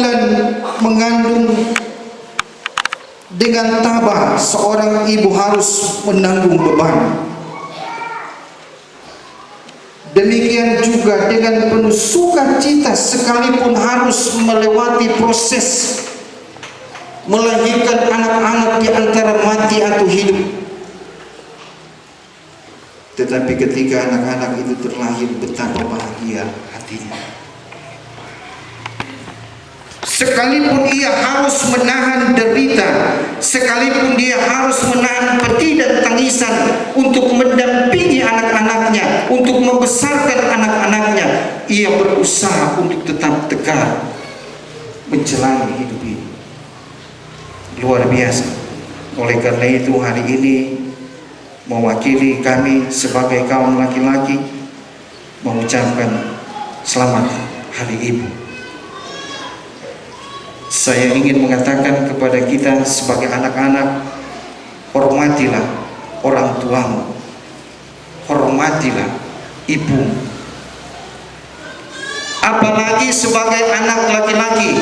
bulan mengandung, dengan tabah seorang ibu harus menanggung beban. Demikian juga dengan penuh sukacita sekalipun harus melewati proses melahirkan anak-anak di antara mati atau hidup. Tetapi ketika anak-anak itu terlahir, betapa bahagia hatinya. Sekalipun ia harus menahan derita, sekalipun dia harus menahan pedih dan tangisan untuk mendampingi anak-anaknya, untuk membesarkan anak-anaknya, ia berusaha untuk tetap tegar menjalani hidup ini. Luar biasa. Oleh karena itu hari ini mewakili kami sebagai kaum laki-laki mengucapkan selamat Hari Ibu. Saya ingin mengatakan kepada kita sebagai anak-anak, hormatilah orang tuamu, hormatilah ibu. Apalagi sebagai anak laki-laki,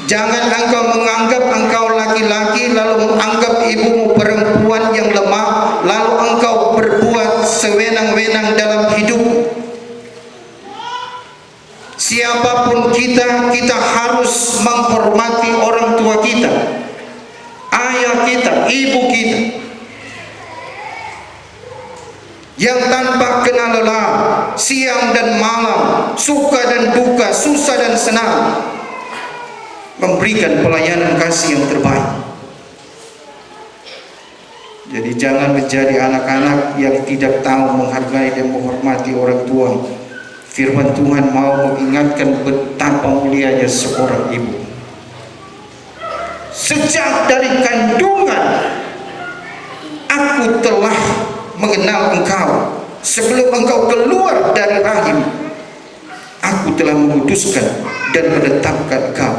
jangan engkau menganggap engkau laki-laki lalu menganggap ibumu perempuan yang lemah, lalu engkau berbuat sewenang-wenang dalam hidup. Siapapun kita harus menghormati orang tua kita, ayah kita, ibu kita, yang tanpa kenal lelah, siang dan malam, suka dan duka, susah dan senang, memberikan pelayanan kasih yang terbaik. Jadi jangan menjadi anak-anak yang tidak tahu menghargai dan menghormati orang tua. Firman Tuhan mau mengingatkan betapa mulianya seorang ibu. Sejak dari kandungan aku telah mengenal engkau, sebelum engkau keluar dari rahim aku telah menguduskan dan menetapkan engkau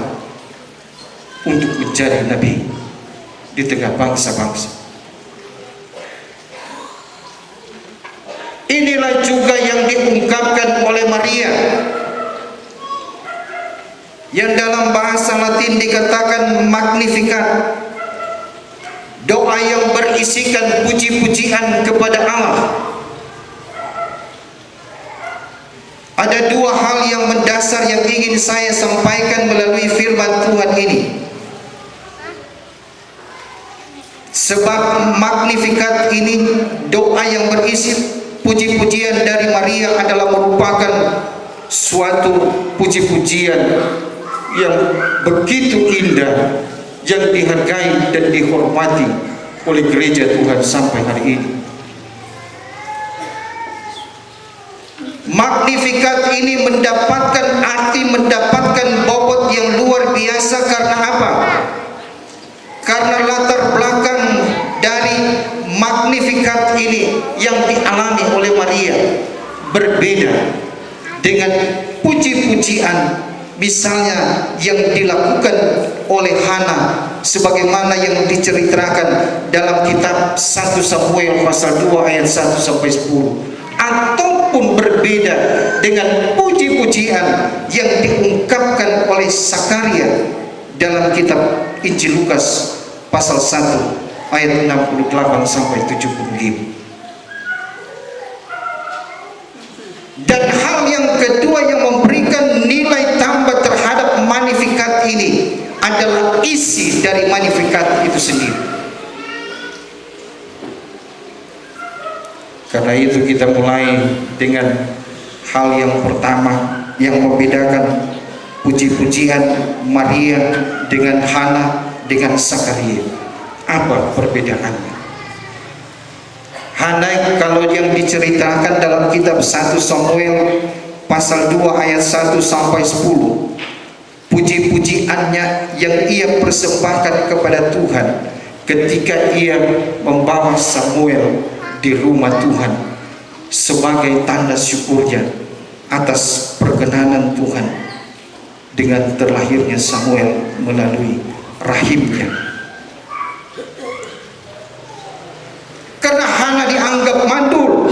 untuk menjadi nabi di tengah bangsa-bangsa. Inilah juga yang diungkapkan oleh Maria, yang dalam bahasa Latin dikatakan Magnificat, doa yang berisikan puji-pujian kepada Allah. Ada dua hal yang mendasar yang ingin saya sampaikan melalui firman Tuhan ini. Sebab Magnificat ini, doa yang berisi puji-pujian dari Maria, adalah merupakan suatu puji-pujian yang begitu indah, yang dihargai dan dihormati oleh gereja Tuhan sampai hari ini. Magnificat ini mendapatkan arti, mendapatkan bobot yang luar biasa. Karena apa? Karena latar belakang dari Magnificat ini yang dialami oleh Maria berbeda dengan puji-pujian misalnya yang dilakukan oleh Hana, sebagaimana yang diceritakan dalam kitab 1 Samuel pasal 2 ayat 1 sampai 10, ataupun berbeda dengan puji-pujian yang diungkapkan oleh Sakaria dalam kitab Injil Lukas pasal 1 ayat 68 sampai 75. Dan hal yang kedua yang memberikan nilai tambah terhadap Magnificat ini adalah isi dari Magnificat itu sendiri. Karena itu kita mulai dengan hal yang pertama yang membedakan puji-pujian Maria dengan Hana dengan Sakaria. Apa perbedaannya? Hana, kalau yang diceritakan dalam kitab 1 Samuel pasal 2 ayat 1 sampai 10, puji-pujiannya yang ia persembahkan kepada Tuhan ketika ia membawa Samuel di rumah Tuhan sebagai tanda syukurnya atas perkenanan Tuhan dengan terlahirnya Samuel melalui rahimnya. Karena Hana dianggap mandul,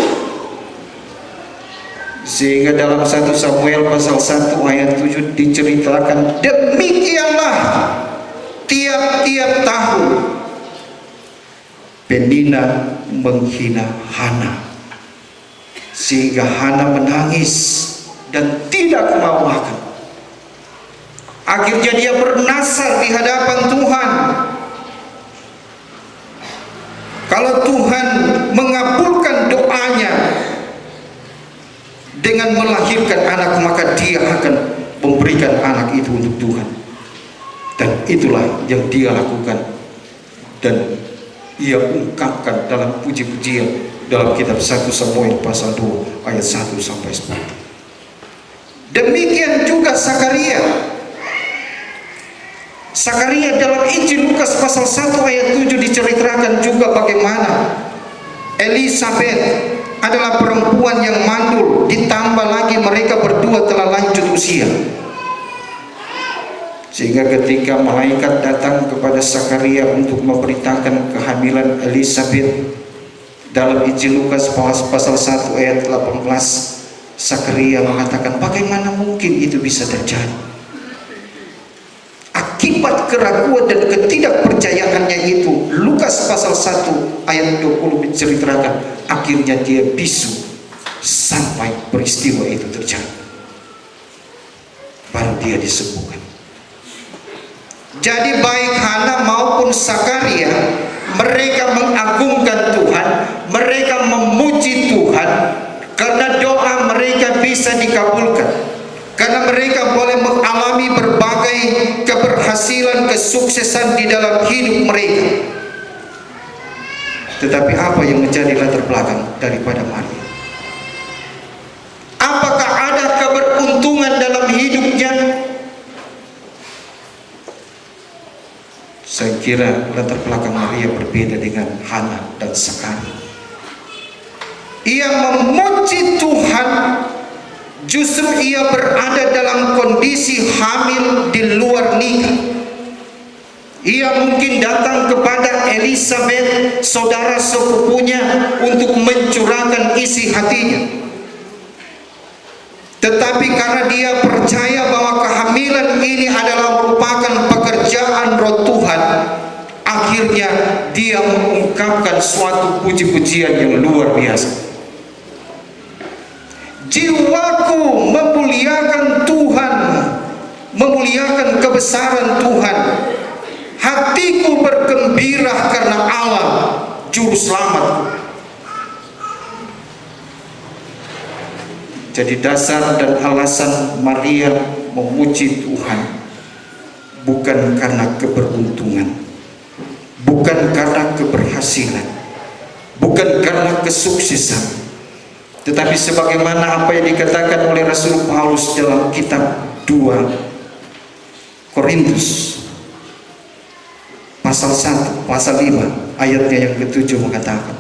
Sehingga dalam 1 Samuel pasal 1 ayat 7 diceritakan, demikianlah tiap-tiap tahun Penina menghina Hana, sehingga Hana menangis dan tidak mau makan. Akhirnya dia bernasar di hadapan Tuhan. Kalau Tuhan mengabulkan doanya dengan melahirkan anak, maka dia akan memberikan anak itu untuk Tuhan. Dan itulah yang dia lakukan, dan ia ungkapkan dalam puji-pujian dalam kitab 1 Samuel pasal 2 ayat 1 sampai 10. Demikian juga Sakaria. Sakaria dalam Injil Lukas pasal 1 ayat 7 diceritakan juga bagaimana Elisabet adalah perempuan yang mandul, ditambah lagi mereka berdua telah lanjut usia. Sehingga ketika malaikat datang kepada Sakaria untuk memberitakan kehamilan Elisabet dalam Injil Lukas pasal 1 ayat 18, Sakaria mengatakan, bagaimana mungkin itu bisa terjadi? Akibat keraguan dan ketidakpercayaannya itu, Lukas pasal 1 ayat 20 menceritakan, akhirnya dia bisu sampai peristiwa itu terjadi, baru dia disembuhkan. Jadi baik Hana maupun Sakaria, mereka mengagungkan Tuhan, mereka memuji Tuhan karena doa mereka bisa dikabulkan, karena mereka boleh mengalami berbagai keberhasilan, kesuksesan di dalam hidup mereka. Tetapi apa yang menjadi latar belakang daripada Maria? Apakah ada keberuntungan dalam hidupnya? Saya kira latar belakang Maria berbeda dengan Hana dan Sakaria. Ia memuji Tuhan, justru ia berada dalam kondisi hamil di luar nikah. Ia mungkin datang kepada Elisabet, saudara sepupunya, untuk mencurahkan isi hatinya. Tetapi karena dia percaya bahwa kehamilan ini adalah merupakan pekerjaan Roh Tuhan, akhirnya dia mengungkapkan suatu puji-pujian yang luar biasa. Jiwaku memuliakan Tuhan, memuliakan kebesaran Tuhan. Hatiku bergembira karena Allah Juru Selamatku. Jadi dasar dan alasan Maria memuji Tuhan bukan karena keberuntungan, bukan karena keberhasilan, bukan karena kesuksesan, tetapi sebagaimana apa yang dikatakan oleh Rasul Paulus dalam kitab 2 Korintus pasal 1, pasal 5 ayatnya yang ke-7 mengatakan,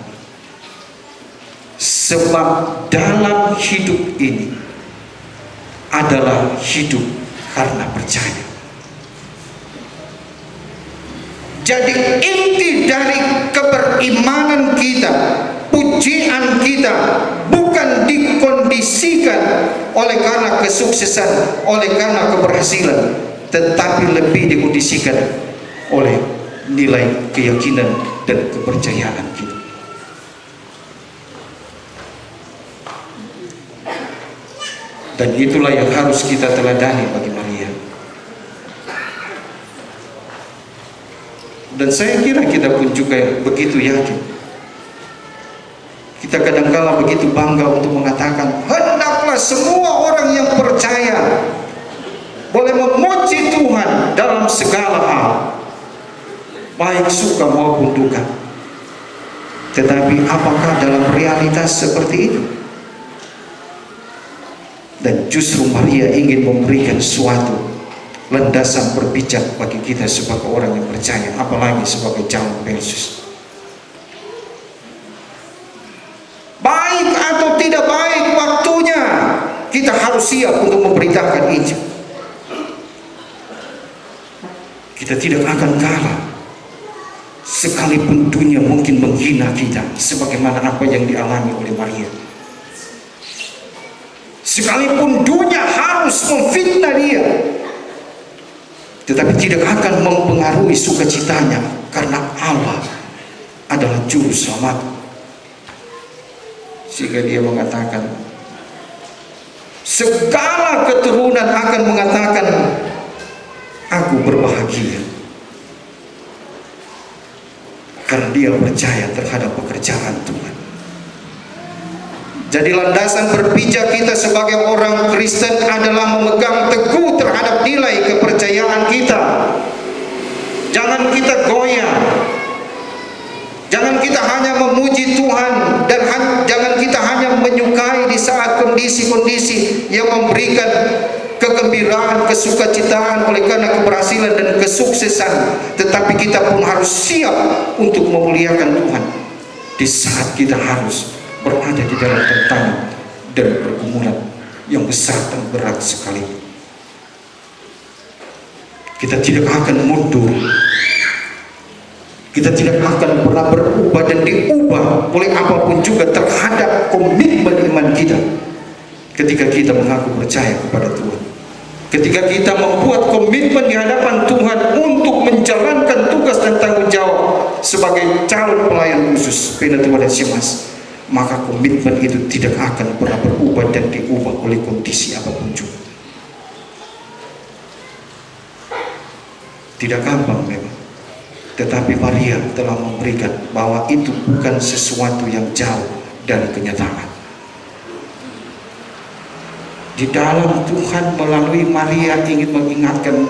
sebab dalam hidup ini adalah hidup karena percaya. Jadi inti dari keberimanan kita, pujian kita, bukan dikondisikan oleh karena kesuksesan, oleh karena keberhasilan, tetapi lebih dikondisikan oleh nilai keyakinan dan kepercayaan kita. Dan itulah yang harus kita teladani bagi Maria. Dan saya kira kita pun juga begitu yakin. Kita kadang-kala begitu bangga untuk mengatakan, hendaklah semua orang yang percaya boleh memuji Tuhan dalam segala hal, baik suka maupun duka. Tetapi apakah dalam realitas seperti itu? Dan justru Maria ingin memberikan suatu landasan berpijak bagi kita sebagai orang yang percaya, apalagi sebagai calon Yesus. Baik atau tidak baik waktunya, kita harus siap untuk memberitakan Injil. Kita tidak akan kalah, sekalipun dunia mungkin menghina kita, sebagaimana apa yang dialami oleh Maria. sekalipun dunia harus memfitnah dia, tetapi tidak akan mempengaruhi sukacitanya, karena Allah adalah juru selamat. Sehingga dia mengatakan, segala keturunan akan mengatakan, aku berbahagia, karena dia percaya terhadap pekerjaan Tuhan. Jadi landasan berpijak kita sebagai orang Kristen adalah memegang teguh terhadap nilai kepercayaan kita. Jangan kita goyah. Jangan kita hanya memuji Tuhan, dan jangan kita hanya menyukai di saat kondisi-kondisi yang memberikan kegembiraan, kesukacitaan oleh karena keberhasilan dan kesuksesan. Tetapi kita pun harus siap untuk memuliakan Tuhan di saat kita harus berada di dalam tantangan dan pergumulan yang besar dan berat sekali. Kita tidak akan mundur. Kita tidak akan pernah berubah dan diubah oleh apapun juga terhadap komitmen iman kita. Ketika kita mengaku percaya kepada Tuhan, ketika kita membuat komitmen di hadapan Tuhan untuk menjalankan tugas dan tanggung jawab sebagai calon pelayan khusus Pena Tuhan Simas, maka komitmen itu tidak akan pernah berubah dan diubah oleh kondisi apapun juga. Tidak gampang memang, tetapi Maria telah memberikan bahwa itu bukan sesuatu yang jauh dari kenyataan. Di dalam Tuhan melalui Maria ingin mengingatkan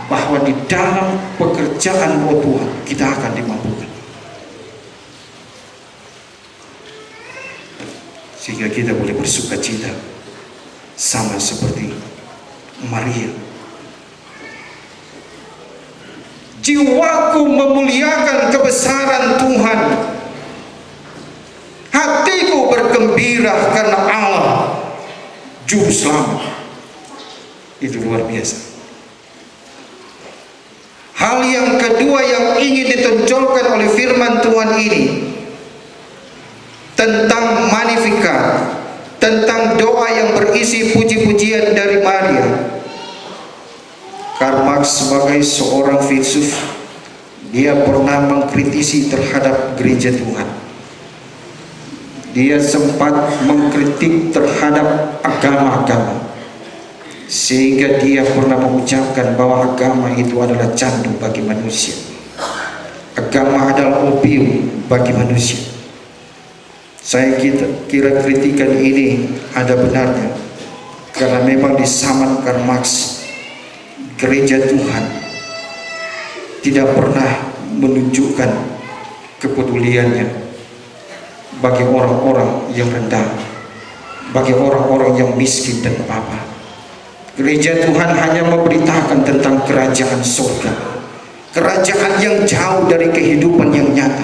bahwa di dalam pekerjaan Roh Tuhan kita akan dimampukan, sehingga kita boleh bersukacita sama seperti Maria. Jiwaku memuliakan kebesaran Tuhan, hatiku bergembira karena Allah Juru Selamat. Itu luar biasa. Hal yang kedua yang ingin ditonjolkan oleh firman Tuhan ini tentang Magnificat, tentang doa yang berisi puji-pujian dari Maria. Karl Marx sebagai seorang filsuf, dia pernah mengkritisi terhadap gereja Tuhan. Dia sempat mengkritik terhadap agama-agama, sehingga dia pernah mengucapkan bahwa agama itu adalah candu bagi manusia. Agama adalah opium bagi manusia. Saya kira kritikan ini ada benarnya, karena memang di zaman Karl Marx, gereja Tuhan tidak pernah menunjukkan kepeduliannya bagi orang-orang yang rendah, bagi orang-orang yang miskin dan apa-apa. Gereja Tuhan hanya memberitakan tentang kerajaan surga, kerajaan yang jauh dari kehidupan yang nyata.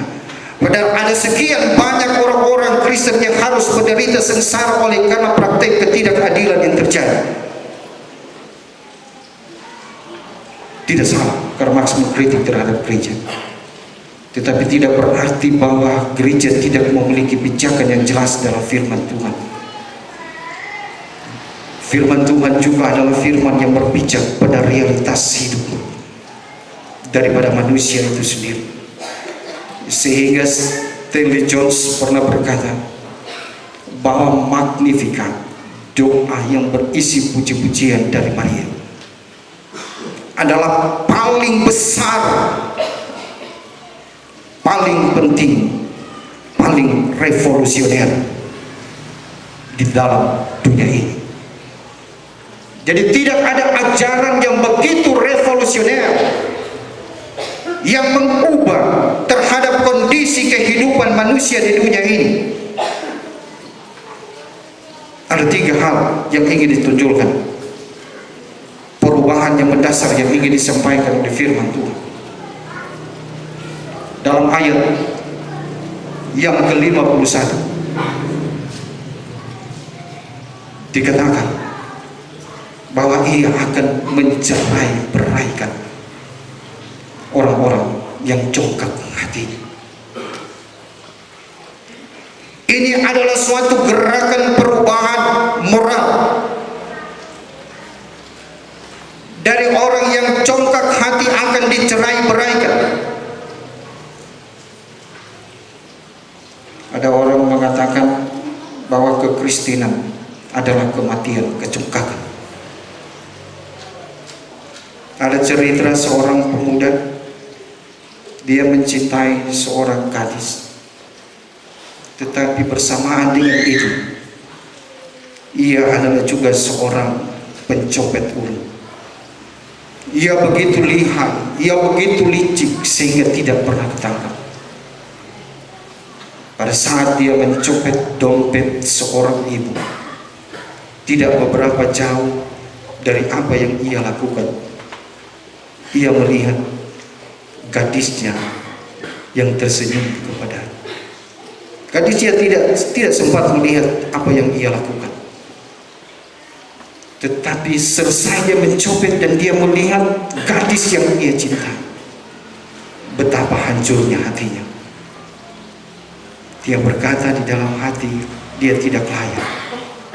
Padahal ada sekian banyak orang-orang Kristen yang harus menderita sengsara oleh karena praktek ketidakadilan yang terjadi. Tidak salah Karl Marx mengkritik terhadap gereja, tetapi tidak berarti bahwa gereja tidak memiliki pijakan yang jelas dalam firman Tuhan. Firman Tuhan juga adalah firman yang berpijak pada realitas hidup daripada manusia itu sendiri. Sehingga Stanley Jones pernah berkata bahwa Magnificat, doa yang berisi puji-pujian dari Maria, adalah paling besar, paling penting, paling revolusioner di dalam dunia ini. Jadi tidak ada ajaran yang begitu revolusioner yang mengubah terhadap kondisi kehidupan manusia di dunia ini. Ada 3 hal yang ingin ditunjukkan, perubahan yang mendasar yang ingin disampaikan oleh firman Tuhan. Dalam ayat yang ke-51 dikatakan bahwa ia akan mencerai-beraikan orang-orang yang congkak hatinya. Ini adalah suatu gerakan perubahan moral menjadi orang yang congkak hati akan dicerai-beraikan. Ada orang mengatakan bahwa kekristenan adalah kematian, kecongkakan. Ada cerita seorang pemuda, dia mencintai seorang gadis, tetapi bersamaan dengan itu ia adalah juga seorang pencopet uang. Ia begitu lihai, ia begitu licik sehingga tidak pernah ditangkap. Pada saat dia mencopet dompet seorang ibu, tidak beberapa jauh dari apa yang ia lakukan, ia melihat gadisnya yang tersenyum kepadanya. Gadisnya tidak sempat melihat apa yang ia lakukan, tetapi selesai dia mencopet dan dia melihat gadis yang ia cintai, betapa hancurnya hatinya. Dia berkata di dalam hati, dia tidak layak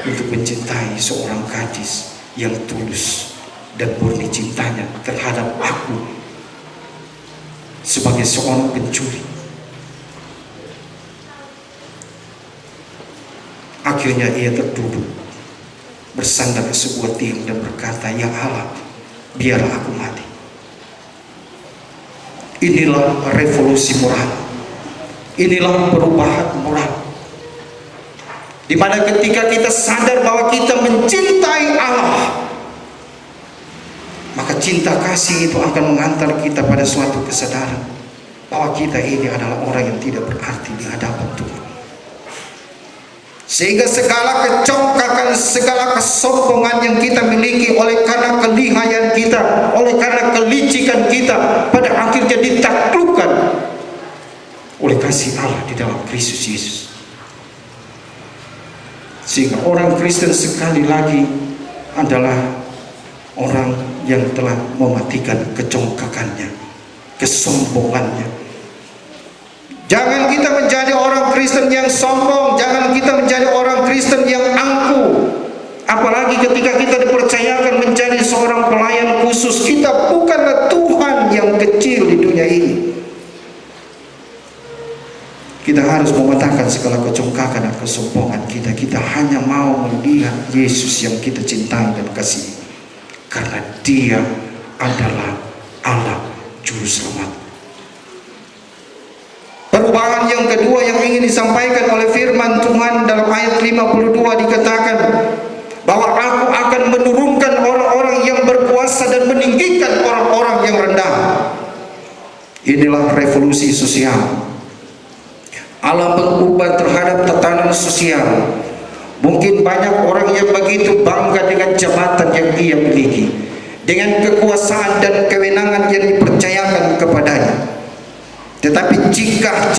untuk mencintai seorang gadis yang tulus dan murni cintanya terhadap aku sebagai seorang pencuri. Akhirnya ia terduduk, bersandar ke sebuah tiang dan berkata, "Ya Allah, biarlah aku mati." Inilah revolusi moral. Inilah perubahan moral, di mana ketika kita sadar bahwa kita mencintai Allah, maka cinta kasih itu akan mengantar kita pada suatu kesadaran bahwa kita ini adalah orang yang tidak berarti di hadapan Tuhan. Sehingga segala kecongkakan, segala kesombongan yang kita miliki oleh karena kelihayan kita, oleh karena kelicikan kita, pada akhirnya ditaklukkan oleh kasih Allah di dalam Kristus Yesus. Sehingga orang Kristen sekali lagi adalah orang yang telah mematikan kecongkakannya, kesombongannya. Jangan kita menjadi orang Kristen yang sombong, jangan kita menjadi orang Kristen yang angkuh. Apalagi ketika kita dipercayakan menjadi seorang pelayan khusus, kita bukanlah Tuhan yang kecil di dunia ini. Kita harus mematahkan segala kecongkakan dan kesombongan kita. Kita hanya mau melihat Yesus yang kita cintai dan kasihi, karena Dia adalah Allah Juru Selamat. Perubahan yang kedua yang ingin disampaikan oleh firman Tuhan dalam ayat 52 dikatakan bahwa Aku akan menurunkan orang-orang yang berkuasa dan meninggikan orang-orang yang rendah. Inilah revolusi sosial. Allah mengubah terhadap tatanan sosial. Mungkin banyak orang yang begitu bangga dengan jabatan yang ia miliki, dengan kekuasaan dan kewenangan yang dipercayakan kepadanya. Tetapi jika